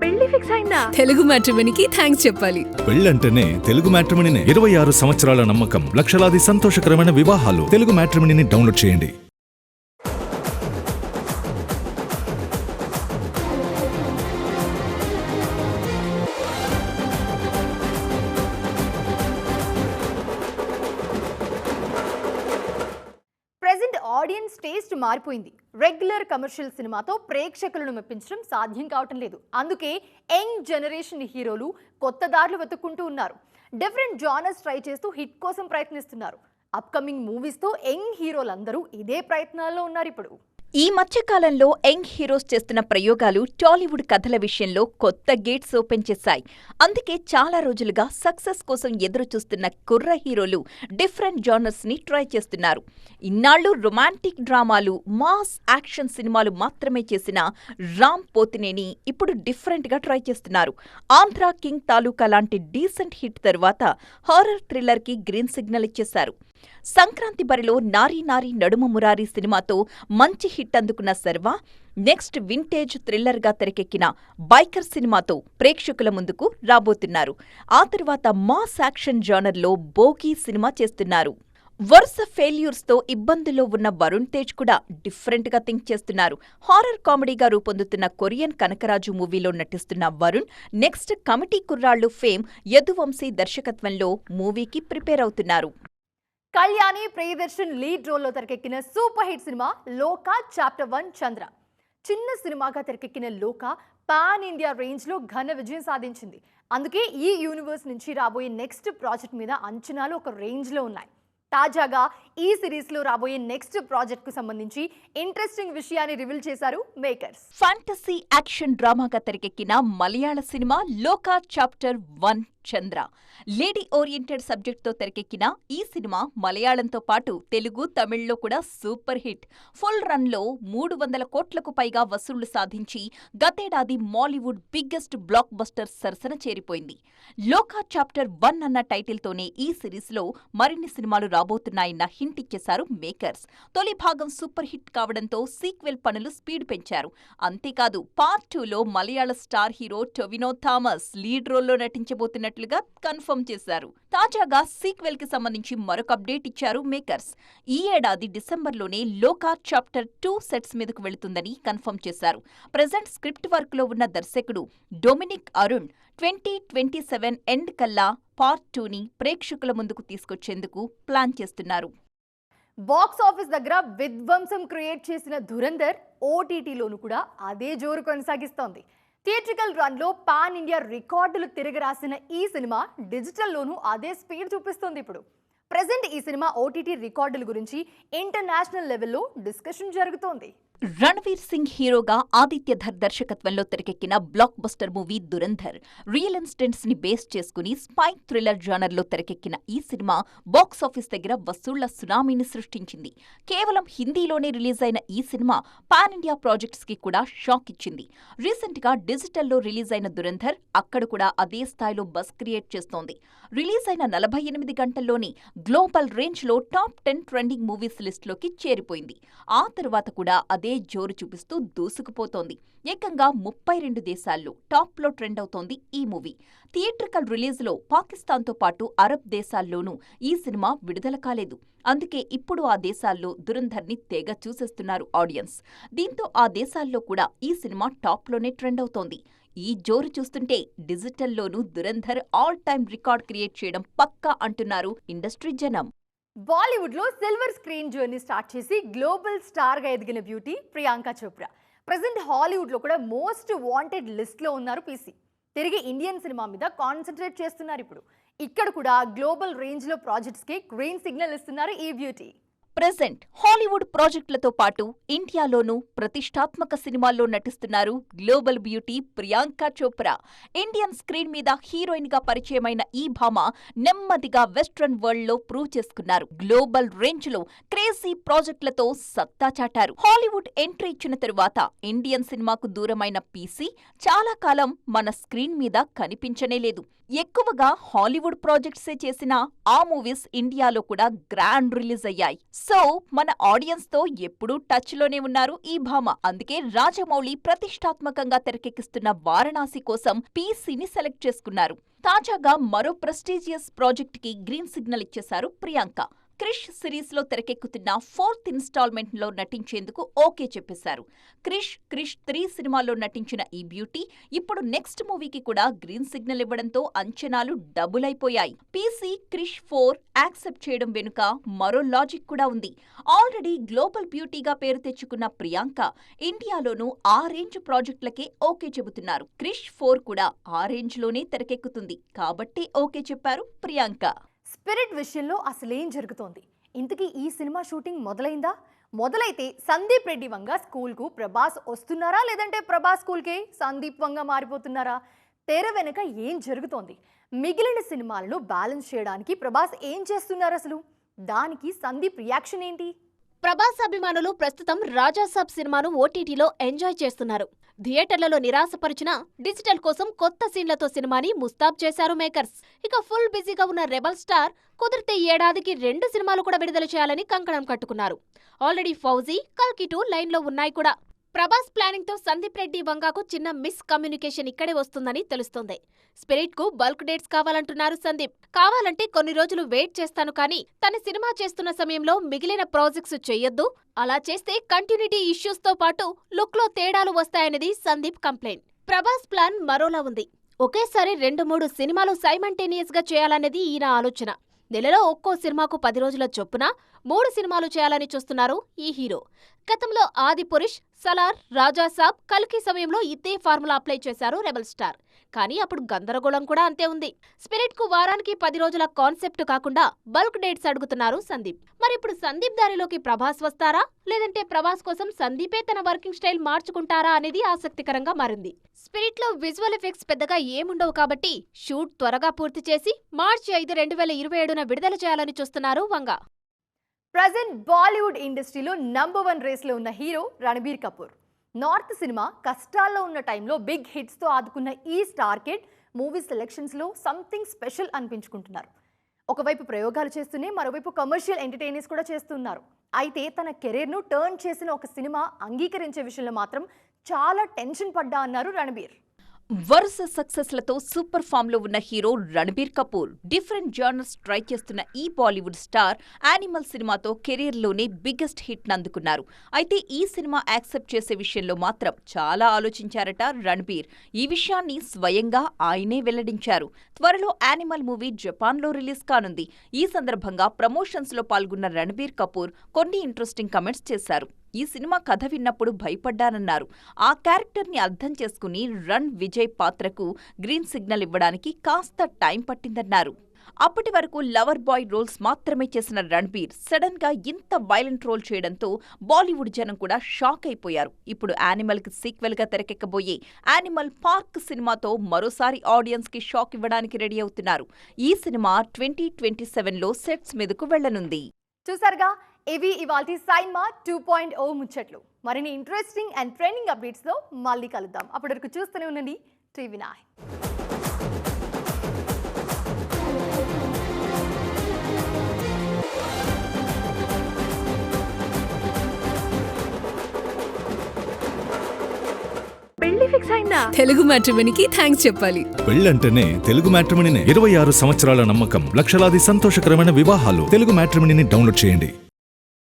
పెళ్లి ఫిక్స్ అయిందా? తెలుగు మ్యాట్రిమోనీకి థ్యాంక్స్ చెప్పాలి. పెళ్ళంటేనే తెలుగు మ్యాట్రిమోనీనే. 26 సంవత్సరాల నమ్మకం, లక్షలాది సంతోషకరమైన వివాహాలు. తెలుగు మ్యాట్రిమోనీని డౌన్లోడ్ చేయండి. ప్రెజెంట్ ఆడియన్స్ టేస్ట్ మారిపోయింది. రెగ్యులర్ కమర్షియల్ సినిమాతో ప్రేక్షకులను మెప్పించడం సాధ్యం కావటం లేదు. అందుకే యంగ్ జనరేషన్ హీరోలు కొత్త దారులు వెతుక్కుంటూ ఉన్నారు. డిఫరెంట్ జానర్స్ ట్రై చేస్తూ హిట్ కోసం ప్రయత్నిస్తున్నారు. అప్కమింగ్ మూవీస్తో యంగ్ హీరోలందరూ ఇదే ప్రయత్నాల్లో ఉన్నారు ఇప్పుడు. ఈ మధ్యకాలంలో యంగ్ హీరోస్ చేస్తున్న ప్రయోగాలు టాలీవుడ్ కథల విషయంలో కొత్త గేట్స్ ఓపెన్ చేశాయి. అందుకే చాలా రోజులుగా సక్సెస్ కోసం ఎదురుచూస్తున్న కుర్ర హీరోలు డిఫరెంట్ జానర్స్ ని ట్రై చేస్తున్నారు. ఇన్నాళ్లు రొమాంటిక్ డ్రామాలు, మాస్ యాక్షన్ సినిమాలు మాత్రమే చేసిన రామ్ పోతినేని ఇప్పుడు డిఫరెంట్ గా ట్రై చేస్తున్నారు. ఆంధ్ర కింగ్ తాలూకా లాంటి డీసెంట్ హిట్ తరువాత హారర్ థ్రిల్లర్ కి గ్రీన్ సిగ్నల్ ఇచ్చేశారు. సంక్రాంతి బరిలో నారీ నారీ నడుమ మురారి సినిమాతో మంచి హిట్ అందుకున్న శర్వా నెక్స్ట్ వింటేజ్ థ్రిల్లర్ గా తెరకెక్కిన బైకర్ సినిమాతో ప్రేక్షకుల ముందుకు రాబోతున్నారు. ఆ తర్వాత మాస్ యాక్షన్ జానర్లో బోగీ సినిమా చేస్తున్నారు. వరుస ఫెయిల్యూర్స్ తో ఇబ్బందుల్లో ఉన్న వరుణ్ తేజ్ కూడా డిఫరెంట్ గా థింక్ చేస్తున్నారు. హారర్ కామెడీగా రూపొందుతున్న కొరియన్ కనకరాజు మూవీలో నటిస్తున్న వరుణ్ నెక్స్ట్ కమిటీ కుర్రాళ్లు ఫేమ్ యదువంశీ దర్శకత్వంలో మూవీకి ప్రిపేర్ అవుతున్నారు. కళ్యాణి ప్రియదర్శన్ లీడ్ రోల్లో తెరకెక్కిన super hit cinema Loka chapter 1 Chandra. చిన్న సినిమాగా తెరకెక్కిన లోకా పాన్ ఇండియా రేంజ్ లో ఘన విజయం సాధించింది. అందుకే ఈ యూనివర్స్ నుంచి రాబోయే నెక్స్ట్ ప్రాజెక్ట్ మీద అంచనాలు ఒక రేంజ్ లో ఉన్నాయి. తాజాగా ఈ సిరీస్ లో రాబోయే నెక్స్ట్ ప్రాజెక్ట్ కు సంబంధించి ఇంట్రెస్టింగ్ విషయాన్ని రివీల్ చేశారు మేకర్స్. ఫ్యాంటసీ యాక్షన్ డ్రామాగా తెరకెక్కిన మలయాళ సినిమా లోకా చాప్టర్ 1 చంద్ర. లేడీ ఓరియంటెడ్ సబ్జెక్ట్ తో తెరకెక్కిన ఈ సినిమా మలయాళంతో పాటు తెలుగు, తమిళ్లో కూడా సూపర్ హిట్. ఫుల్ రన్ లో 300 కోట్లకు పైగా వసూళ్లు సాధించి గతేడాది మాలీవుడ్ బిగ్గెస్ట్ బ్లాక్ బస్టర్ సరసన చేరిపోయింది. లోకా చాప్టర్ 1 అన్న టైటిల్ తోనే ఈ సిరీస్ లో మరిన్ని సినిమాలు రాబోతున్నాయన్న హింట్ ఇచ్చేశారు మేకర్స్. తొలి భాగం సూపర్ హిట్ కావడంతో సీక్వెల్ పనులు స్పీడ్ పెంచారు. అంతేకాదు పార్ట్ 2లో మలయాళ star hero Tovino Thomas lead రోల్లో నటించబోతున్నట్లుగా కన్ఫర్మ్ చేశారు. తాజాగా సీక్వెల్ కి సంబంధించి మరొక అప్డేట్ ఇచ్చారు మేకర్స్. ఈ ఏడాది డిసెంబర్లోనే లోకా చాప్టర్ 2 సెట్స్ మీదకు వెళుతుందని కన్ఫర్మ్ చేశారు. ప్రెజెంట్ స్క్రిప్ట్ వర్క్ లో ఉన్న దర్శకుడు డొమినిక్ అరుణ్ 2027 ఎండ్ కల్లా పార్ట్ 2ని ప్రేక్షకుల ముందుకు తీసుకొచ్చేందుకు ప్లాన్ చేస్తున్నారు. బాక్స్ ఆఫీస్ దగ్గర విధ్వంసం క్రియేట్ చేసిన ధురంధర్ ఓటీటీలోను కూడా అదే జోరు కొనసాగిస్తోంది. థియేట్రికల్ రన్ లో పాన్ ఇండియా రికార్డులు తిరగరాసిన ఈ సినిమా డిజిటల్లోనూ అదే స్పీడ్ చూపిస్తోంది. ఇప్పుడు ప్రెజెంట్ ఈ సినిమా ఓటీటీ రికార్డుల గురించి ఇంటర్నేషనల్ లెవెల్లో డిస్కషన్ జరుగుతోంది. రణవీర్ సింగ్ హీరోగా ఆదిత్యధర్ దర్శకత్వంలో తెరకెక్కిన block buster movie Dhurandhar real incidents ని బేస్ చేసుకుని స్పై థ్రిల్లర్ జానర్లో తెరకెక్కిన ఈ సినిమా బాక్సాఫీస్ దగ్గర వసూళ్ల సునామీని సృష్టించింది. కేవలం హిందీలోనే రిలీజ్ అయిన ఈ సినిమా పాన్ ఇండియా ప్రాజెక్ట్స్ కి కూడా షాక్ ఇచ్చింది. రీసెంట్ గా డిజిటల్లో రిలీజ్ అయిన దురంధర్ అక్కడ కూడా అదే స్థాయిలో బస్ క్రియేట్ చేస్తోంది. రిలీజ్ అయిన 48 గంటల్లోనే గ్లోబల్ రేంజ్ లో టాప్ 10 ట్రెండింగ్ మూవీస్ లిస్ట్ లోకి చేరిపోయింది. ఆ తర్వాత కూడా అదే జోరు చూపిస్తూ దూసుకుపోతోంది. ఏకంగా 32 దేశాల్లో టాప్ లో ట్రెండ్ అవుతోంది ఈ మూవీ. థియేట్రికల్ రిలీజ్ లో పాకిస్తాన్తో పాటు అరబ్ దేశాల్లోనూ ఈ సినిమా విడుదల కాలేదు. అందుకే ఇప్పుడు ఆ దేశాల్లో దురంధర్ని తెగ చూసేస్తున్నారు ఆడియన్స్. దీంతో ఆ దేశాల్లో కూడా ఈ సినిమా టాప్ లోనే ట్రెండ్ అవుతోంది. ఈ జోరు చూస్తుంటే డిజిటల్లోనూ Dhurandhar all time record create చేయడం పక్కా అంటున్నారు ఇండస్ట్రీ జనం. బాలీవుడ్ లో సిల్వర్ స్క్రీన్ జర్నీ స్టార్ట్ చేసి గ్లోబల్ స్టార్ గా ఎదిగిన beauty Priyanka Chopra present Hollywood లో కూడా మోస్ట్ వాంటెడ్ లిస్ట్ లో ఉన్నారు పీసీ. తిరిగి ఇండియన్ సినిమా మీద కాన్సన్ట్రేట్ చేస్తున్నారు. ఇప్పుడు ఇక్కడ కూడా గ్లోబల్ రేంజ్ లో ప్రాజెక్ట్స్ కి గ్రీన్ సిగ్నల్ ఇస్తున్నారు ఈ బ్యూటీ. ప్రెజెంట్ హాలీవుడ్ ప్రాజెక్టులతో పాటు ఇండియాలోనూ ప్రతిష్టాత్మక సినిమాల్లో నటిస్తున్నారు global beauty Priyanka Chopra. Indian screen మీద హీరోయిన్ గా పరిచయమైన ఈ భామ నెమ్మదిగా వెస్ట్రన్ వరల్డ్ లో ప్రూవ్ చేసుకున్నారు. గ్లోబల్ రేంజ్ లో క్రేజీ ప్రాజెక్టులతో సత్తా చాటారు. హాలీవుడ్ ఎంట్రీ ఇచ్చిన తరువాత ఇండియన్ సినిమాకు దూరమైన పీసీ చాలా కాలం మన స్క్రీన్ మీద కనిపించనే లేదు. ఎక్కువగా హాలీవుడ్ ప్రాజెక్ట్సే చేసిన ఆ మూవీస్ ఇండియాలో కూడా గ్రాండ్ రిలీజ్ అయ్యాయి. సో మన ఆడియన్స్ తో ఎప్పుడూ టచ్ లోనే ఉన్నారు ఈ భామ. అందుకే రాజమౌళి ప్రతిష్టాత్మకంగా తెరకెక్కిస్తున్న వారణాసి కోసం పీసీని సెలెక్ట్ చేసుకున్నారు. తాజాగా మరో ప్రెస్టీజియస్ ప్రాజెక్ట్ కి గ్రీన్ సిగ్నల్ ఇచ్చేశారు ప్రియాంక. క్రిష్ సిరీస్ లో తెరకెక్కుతున్న 4th ఇన్స్టాల్మెంట్ లో నటించేందుకు ఓకే చెప్పేశారు. క్రిష్ 3 సినిమాల్లో నటించిన ఈ బ్యూటీ ఇప్పుడు నెక్స్ట్ మూవీకి కూడా గ్రీన్ సిగ్నల్ ఇవ్వడంతో అంచనాలు డబుల్ అయిపోయాయి. పీసీ క్రిష్ 4 యాక్సెప్ట్ చేయడం వెనుక మరో లాజిక్ కూడా ఉంది. ఆల్రెడీ గ్లోబల్ బ్యూటీగా పేరు తెచ్చుకున్న ప్రియాంక ఇండియాలోనూ ఆ రేంజ్ ప్రాజెక్టులకే ఓకే చెబుతున్నారు. క్రిష్ 4 కూడా ఆ రేంజ్ లోనే తెరకెక్కుతుంది కాబట్టి ఓకే చెప్పారు ప్రియాంక. స్పిరిట్ విషయంలో అసలేం జరుగుతోంది? ఇంతకీ ఈ సినిమా షూటింగ్ మొదలైందా? మొదలైతే సందీప్ రెడ్డి వంగ స్కూల్కు ప్రభాస్ వస్తున్నారా, లేదంటే ప్రభాస్ స్కూల్కే సందీప్ వంగ మారిపోతున్నారా? తెర వెనుక ఏం జరుగుతోంది? మిగిలిన సినిమాలను బ్యాలెన్స్ చేయడానికి ప్రభాస్ ఏం చేస్తున్నారు అసలు? దానికి సందీప్ రియాక్షన్ ఏంటి? ప్రభాస్ అభిమానులు ప్రస్తుతం రాజాసాబ్ సినిమాను ఓటీటీలో ఎంజాయ్ చేస్తున్నారు. థియేటర్లలో నిరాశపరిచిన డిజిటల్ కోసం కొత్త సీన్లతో సినిమాని ముస్తాబ్ చేశారు మేకర్స్. ఇక ఫుల్ బిజీగా ఉన్న రెబల్ స్టార్ కుదిరితే ఏడాదికి 2 సినిమాలు కూడా విడుదల చేయాలని కంకణం కట్టుకున్నారు. ఆల్రెడీ ఫౌజీ, కల్కి 2 లైన్లో ఉన్నాయి కూడా. ప్రభాస్ ప్లానింగ్ తో సందీప్ రెడ్డి వంగాకు చిన్న మిస్ కమ్యూనికేషన్ ఇక్కడే వస్తుందని తెలుస్తోంది. స్పిరిట్ కు బల్క్ డేట్స్ కావాలంటున్నారు సందీప్. కావాలంటే కొన్ని రోజులు వెయిట్ చేస్తాను, కానీ తన సినిమా చేస్తున్న సమయంలో మిగిలిన ప్రాజెక్ట్స్ చెయ్యొద్దు, అలా చేస్తే కంటిన్యూటీ ఇష్యూస్ తో పాటు లుక్ లో తేడాలు వస్తాయనేది సందీప్ కంప్లైంట్. ప్రభాస్ ప్లాన్ మరోలా ఉంది. ఒకేసారి 2-3 సినిమాలు సైమంటేనియస్ గా చేయాలనేది ఈయన ఆలోచన. నెలలో ఒక్కో సినిమాకు 10 రోజుల చొప్పున 3 సినిమాలు చేయాలని చూస్తున్నారు ఈ హీరో. గతంలో ఆదిపురుష్, సలార్, రాజాసాబ్, కల్కి సమయంలో ఇదే ఫార్ములా అప్లై చేశారు రెబల్ స్టార్. కానీ అప్పుడు గందరగోళం కూడా అంతే ఉంది. స్పిరిట్ కు వారానికి 10 రోజుల కాన్సెప్ట్ కాకుండా బల్క్ డేట్స్ అడుగుతున్నారు సందీప్. మరిప్పుడు సందీప్ దారిలోకి ప్రభాస్ వస్తారా, లేదంటే ప్రభాస్ కోసం సందీపే తన వర్కింగ్ స్టైల్ మార్చుకుంటారా అనేది ఆసక్తికరంగా మారింది. స్పిరిట్ లో విజువల్ ఎఫెక్ట్స్ పెద్దగా ఏముండవు కాబట్టి షూట్ త్వరగా పూర్తి చేసి మార్చి 5, 2027న విడుదల చేయాలని చూస్తున్నారు వంగ. ప్రజెంట్ బాలీవుడ్ ఇండస్ట్రీలో నంబర్ 1 రేస్లో ఉన్న hero Ranbir Kapoor. North cinema కష్టాల్లో ఉన్న టైంలో బిగ్ హిట్స్తో ఆదుకున్న ఈ స్టార్ కిడ్ మూవీ సెలెక్షన్స్లో సంథింగ్ స్పెషల్ అనిపించుకుంటున్నారు. ఒకవైపు ప్రయోగాలు చేస్తూనే మరోవైపు కమర్షియల్ ఎంటర్టైనర్స్ కూడా చేస్తున్నారు. అయితే తన కెరీర్ను టర్న్ చేసిన ఒక సినిమా అంగీకరించే విషయంలో మాత్రం చాలా టెన్షన్ పడ్డా అన్నారు రణబీర్. వరుస సక్సెస్లతో సూపర్ ఫామ్ లో ఉన్న hero Ranbir Kapoor different genres try చేస్తున్న ఈ బాలీవుడ్ స్టార్ యానిమల్ సినిమాతో కెరీర్లోనే బిగ్గెస్ట్ హిట్ నందుకున్నారు. అయితే ఈ సినిమా యాక్సెప్ట్ చేసే విషయంలో మాత్రం చాలా ఆలోచించారట రణబీర్. ఈ విషయాన్ని స్వయంగా ఆయనే వెల్లడించారు. త్వరలో యానిమల్ మూవీ జపాన్లో రిలీజ్ కానుంది. ఈ సందర్భంగా ప్రమోషన్స్ లో పాల్గొన్న రణబీర్ కపూర్ కొన్ని ఇంట్రెస్టింగ్ కమెంట్స్ చేశారు. ఈ సినిమా కథ విన్నప్పుడు భయపడ్డానన్నారు. ఆ క్యారెక్టర్ని అర్థం చేసుకుని రన్ విజయ్ పాత్రకు గ్రీన్ సిగ్నల్ ఇవ్వడానికి కాస్త టైం పట్టిందన్నారు. అప్పటి వరకు లవర్ బాయ్ రోల్స్ మాత్రమే చేసిన రణబీర్ సడన్ గా ఇంత వైలెంట్ రోల్ చేయడంతో బాలీవుడ్ జనం కూడా షాక్ అయిపోయారు. ఇప్పుడు యానిమల్ కి సీక్వెల్ గా తెరకెక్కబోయే యానిమల్ పార్క్ సినిమాతో మరోసారి ఆడియన్స్ కి షాక్ ఇవ్వడానికి రెడీ అవుతున్నారు. ఈ సినిమా 2027లో సెట్స్ మీదకు వెళ్లనుంది. చూసారుగా, ఇవి ఇవాల్టి సైన్మా 2.0 ముచ్చట్లు. మరిన్ని ఇంట్రెస్టింగ్ అండ్ ట్రెండింగ్ అప్డేట్స్లో మళ్ళీ కలుద్దాం. అప్పటి వరకు చూస్తూనే ఉండండి TV9. తెలుగు మ్యాట్రిమోనీకి థ్యాంక్స్ చెప్పాలి. పెళ్ళంటేనే తెలుగు మ్యాట్రిమోనీనే. 26 సంవత్సరాల నమ్మకం, లక్షలాది సంతోషకరమైన వివాహాలు. తెలుగు మ్యాట్రిమోనీని డౌన్లోడ్ చేయండి.